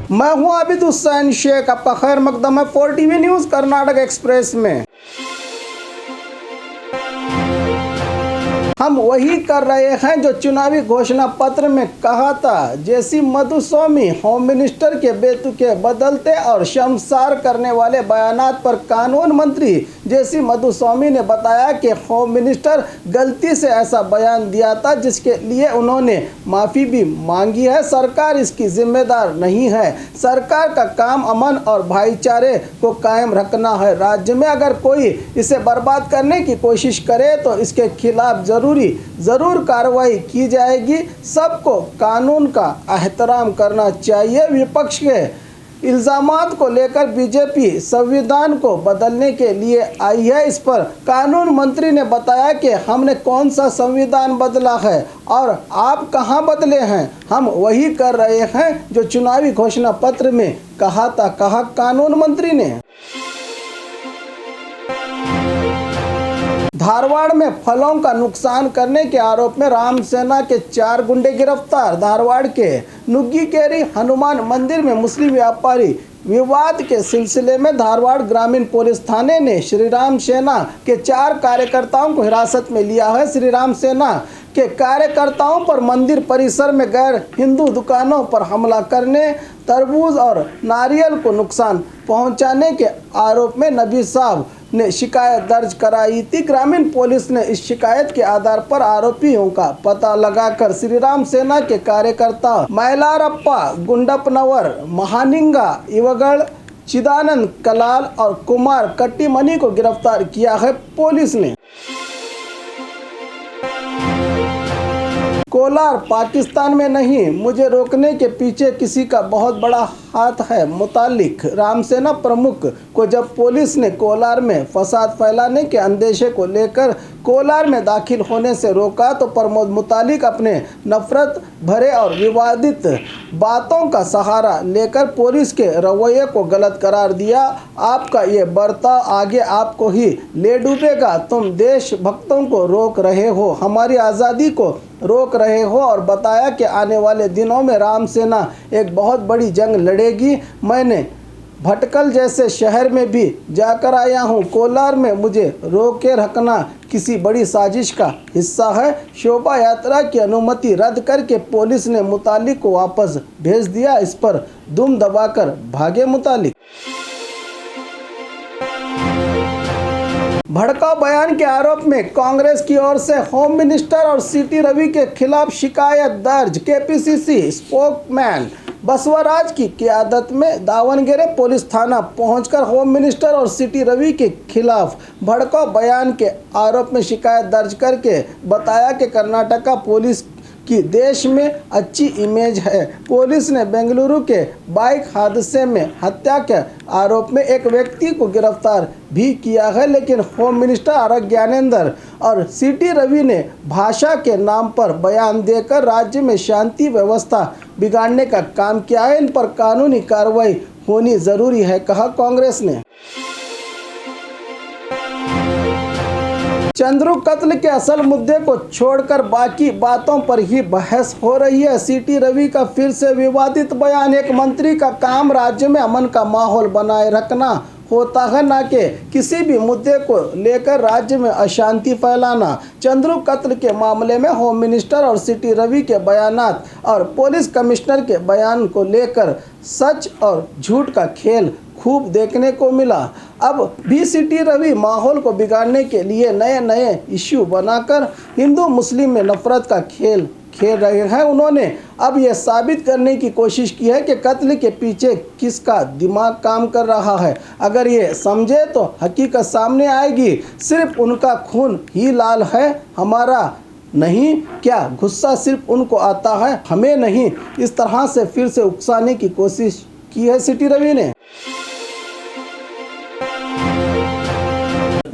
मैं हूं आबिद हुसैन शेख, आपका खैर मकदम है 4TV न्यूज़ कर्नाटक एक्सप्रेस में। हम वही कर रहे हैं जो चुनावी घोषणा पत्र में कहा था। जेसी मधुस्वामी होम मिनिस्टर के बेतुके बदलते और शर्मसार करने वाले बयानात पर कानून मंत्री जेसी मधुस्वामी ने बताया कि होम मिनिस्टर गलती से ऐसा बयान दिया था जिसके लिए उन्होंने माफ़ी भी मांगी है। सरकार इसकी जिम्मेदार नहीं है। सरकार का काम अमन और भाईचारे को कायम रखना है। राज्य में अगर कोई इसे बर्बाद करने की कोशिश करे तो इसके खिलाफ ज़रूर कार्रवाई की जाएगी। सबको कानून का एहतराम करना चाहिए। विपक्ष के इल्ज़ामात को लेकर बीजेपी संविधान को बदलने के लिए आई है। इस पर कानून मंत्री ने बताया कि हमने कौन सा संविधान बदला है और आप कहां बदले हैं। हम वही कर रहे हैं जो चुनावी घोषणा पत्र में कहा था, कहा कानून मंत्री ने। धारवाड़ में फलों का नुकसान करने के आरोप में रामसेना के 4 गुंडे गिरफ्तार। धारवाड़ के नुग्गीकेरी हनुमान मंदिर में मुस्लिम व्यापारी विवाद के सिलसिले में धारवाड़ ग्रामीण पुलिस थाने ने श्रीराम सेना के 4 कार्यकर्ताओं को हिरासत में लिया है। श्रीराम सेना के कार्यकर्ताओं पर मंदिर परिसर में गैर हिंदू दुकानों पर हमला करने, तरबूज और नारियल को नुकसान पहुंचाने के आरोप में नबी साहब ने शिकायत दर्ज कराई थी। ग्रामीण पुलिस ने इस शिकायत के आधार पर आरोपियों का पता लगाकर श्रीराम सेना के कार्यकर्ता मैलारप्पा गुंडपनवर, महानिंगा इवगढ़, चिदानंद कलाल और कुमार कट्टीमनी को गिरफ्तार किया है पुलिस ने। कोलार पाकिस्तान में नहीं, मुझे रोकने के पीछे किसी का बहुत बड़ा हाथ है। मुतालिक रामसेना प्रमुख को जब पुलिस ने कोलार में फसाद फैलाने के अंदेशे को लेकर कोलार में दाखिल होने से रोका तो प्रमोद मुतालिक अपने नफरत भरे और विवादित बातों का सहारा लेकर पुलिस के रवैये को गलत करार दिया। आपका ये बर्ताव आगे आपको ही ले डूबेगा। तुम देशभक्तों को रोक रहे हो, हमारी आज़ादी को रोक रहे हो और बताया कि आने वाले दिनों में राम सेना एक बहुत बड़ी जंग लड़ेगी। मैंने भटकल जैसे शहर में भी जाकर आया हूँ। कोलार में मुझे रोके रखना किसी बड़ी साजिश का हिस्सा है। शोभा यात्रा की अनुमति रद्द करके पुलिस ने मुतालिक को वापस भेज दिया। इस पर दुम दबाकर भागे मुतालिक। भड़काऊ बयान के आरोप में कांग्रेस की ओर से होम मिनिस्टर और सीटी रवि के खिलाफ शिकायत दर्ज। केपीसीसी स्पोकमैन बसवराज की क़यादत में दावणगेरे पुलिस थाना पहुंचकर होम मिनिस्टर और सीटी रवि के खिलाफ भड़काऊ बयान के आरोप में शिकायत दर्ज करके बताया कि कर्नाटका पुलिस की देश में अच्छी इमेज है। पुलिस ने बेंगलुरु के बाइक हादसे में हत्या के आरोप में एक व्यक्ति को गिरफ्तार भी किया है, लेकिन होम मिनिस्टर आर ज्ञानेंद्र और सीटी रवि ने भाषा के नाम पर बयान देकर राज्य में शांति व्यवस्था बिगाड़ने का काम किया है। इन पर कानूनी कार्रवाई होनी ज़रूरी है, कहा कांग्रेस ने। चंद्रू कत्ल के असल मुद्दे को छोड़कर बाकी बातों पर ही बहस हो रही है। सीटी रवि का फिर से विवादित बयान। एक मंत्री का काम राज्य में अमन का माहौल बनाए रखना होता है, न कि किसी भी मुद्दे को लेकर राज्य में अशांति फैलाना। चंद्रू कत्ल के मामले में होम मिनिस्टर और सीटी रवि के बयानात और पुलिस कमिश्नर के बयान को लेकर सच और झूठ का खेल खूब देखने को मिला। अब भी सीटी रवि माहौल को बिगाड़ने के लिए नए नए इश्यू बनाकर हिंदू मुस्लिम में नफरत का खेल खेल रहे हैं। उन्होंने अब यह साबित करने की कोशिश की है कि कत्ल के पीछे किसका दिमाग काम कर रहा है। अगर ये समझे तो हकीकत सामने आएगी। सिर्फ उनका खून ही लाल है, हमारा नहीं। क्या गुस्सा सिर्फ उनको आता है, हमें नहीं। इस तरह से फिर से उकसाने की कोशिश की है सीटी रवि ने।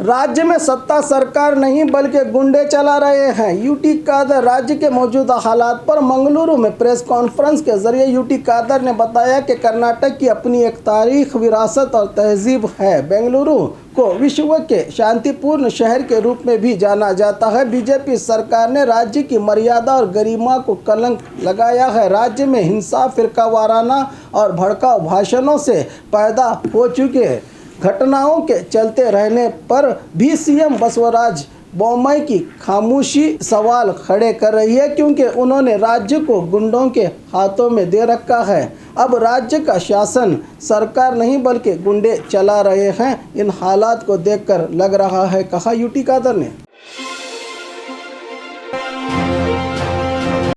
राज्य में सत्ता सरकार नहीं बल्कि गुंडे चला रहे हैं। यूटी कादर राज्य के मौजूदा हालात पर मंगलुरु में प्रेस कॉन्फ्रेंस के जरिए यूटी कादर ने बताया कि कर्नाटक की अपनी एक तारीख, विरासत और तहजीब है। बेंगलुरु को विश्व के शांतिपूर्ण शहर के रूप में भी जाना जाता है। बीजेपी सरकार ने राज्य की मर्यादा और गरिमा को कलंक लगाया है। राज्य में हिंसा, फिरकावाराना और भड़काऊ भाषणों से पैदा हो चुके घटनाओं के चलते रहने पर भी सीएम बसवराज बोम्मई की खामोशी सवाल खड़े कर रही है, क्योंकि उन्होंने राज्य को गुंडों के हाथों में दे रखा है। अब राज्य का शासन सरकार नहीं बल्कि गुंडे चला रहे हैं। इन हालात को देखकर लग रहा है, कहा यूटी कादर ने।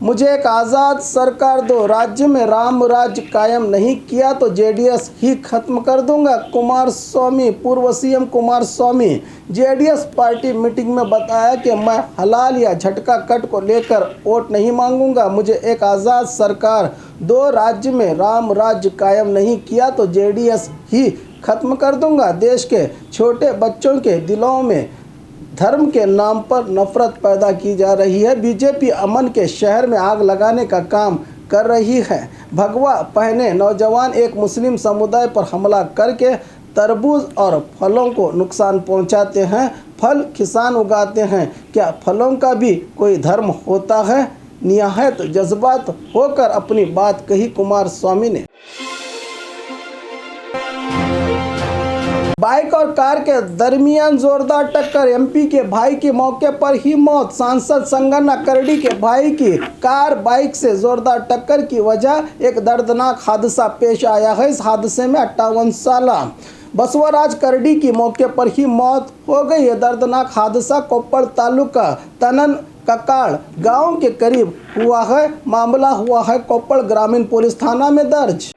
मुझे एक आज़ाद सरकार दो, राज्य में राम राज्य कायम नहीं किया तो जेडीएस ही खत्म कर दूंगा। कुमार स्वामी, पूर्व सीएम कुमार स्वामी जेडीएस पार्टी मीटिंग में बताया कि मैं हलाल या झटका कट को लेकर वोट नहीं मांगूंगा। मुझे एक आज़ाद सरकार दो, राज्य में राम राज्य कायम नहीं किया तो जेडीएस ही खत्म कर दूंगा। देश के छोटे बच्चों के दिलों में धर्म के नाम पर नफरत पैदा की जा रही है। बीजेपी अमन के शहर में आग लगाने का काम कर रही है। भगवा पहने नौजवान एक मुस्लिम समुदाय पर हमला करके तरबूज और फलों को नुकसान पहुंचाते हैं। फल किसान उगाते हैं, क्या फलों का भी कोई धर्म होता है? निहायत जज्बात होकर अपनी बात कही कुमार स्वामी ने। बाइक और कार के दरमियान जोरदार टक्कर, एमपी के भाई की मौके पर ही मौत। सांसद संगना करडी के भाई की कार बाइक से जोरदार टक्कर की वजह एक दर्दनाक हादसा पेश आया है। इस हादसे में 58 साल बसवराज करडी की मौके पर ही मौत हो गई है। दर्दनाक हादसा कोप्पड़ तालुका तनन ककाड़ गांव के करीब हुआ है। मामला हुआ है कोप्पड़ ग्रामीण पुलिस थाना में दर्ज।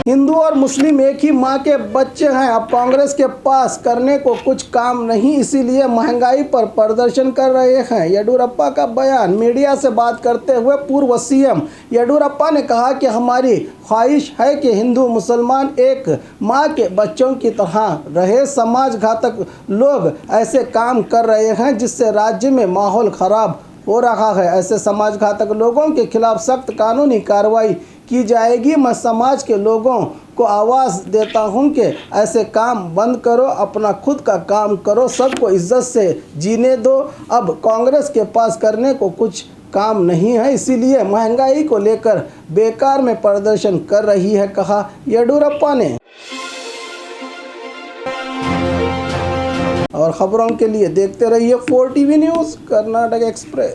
हिंदू और मुस्लिम एक ही मां के बच्चे हैं। अब कांग्रेस के पास करने को कुछ काम नहीं, इसीलिए महंगाई पर प्रदर्शन कर रहे हैं। येडियुरप्पा का बयान। मीडिया से बात करते हुए पूर्व सीएम येडियुरप्पा ने कहा कि हमारी ख्वाहिश है कि हिंदू मुसलमान एक मां के बच्चों की तरह रहे। समाज घातक लोग ऐसे काम कर रहे हैं जिससे राज्य में माहौल खराब हो रहा है। ऐसे समाज घातक लोगों के खिलाफ सख्त कानूनी कार्रवाई की जाएगी। मैं समाज के लोगों को आवाज़ देता हूं कि ऐसे काम बंद करो, अपना खुद का काम करो, सबको इज्जत से जीने दो। अब कांग्रेस के पास करने को कुछ काम नहीं है, इसीलिए महंगाई को लेकर बेकार में प्रदर्शन कर रही है, कहा येडियुरप्पा ने। और खबरों के लिए देखते रहिए 4 TV न्यूज़ कर्नाटक एक्सप्रेस।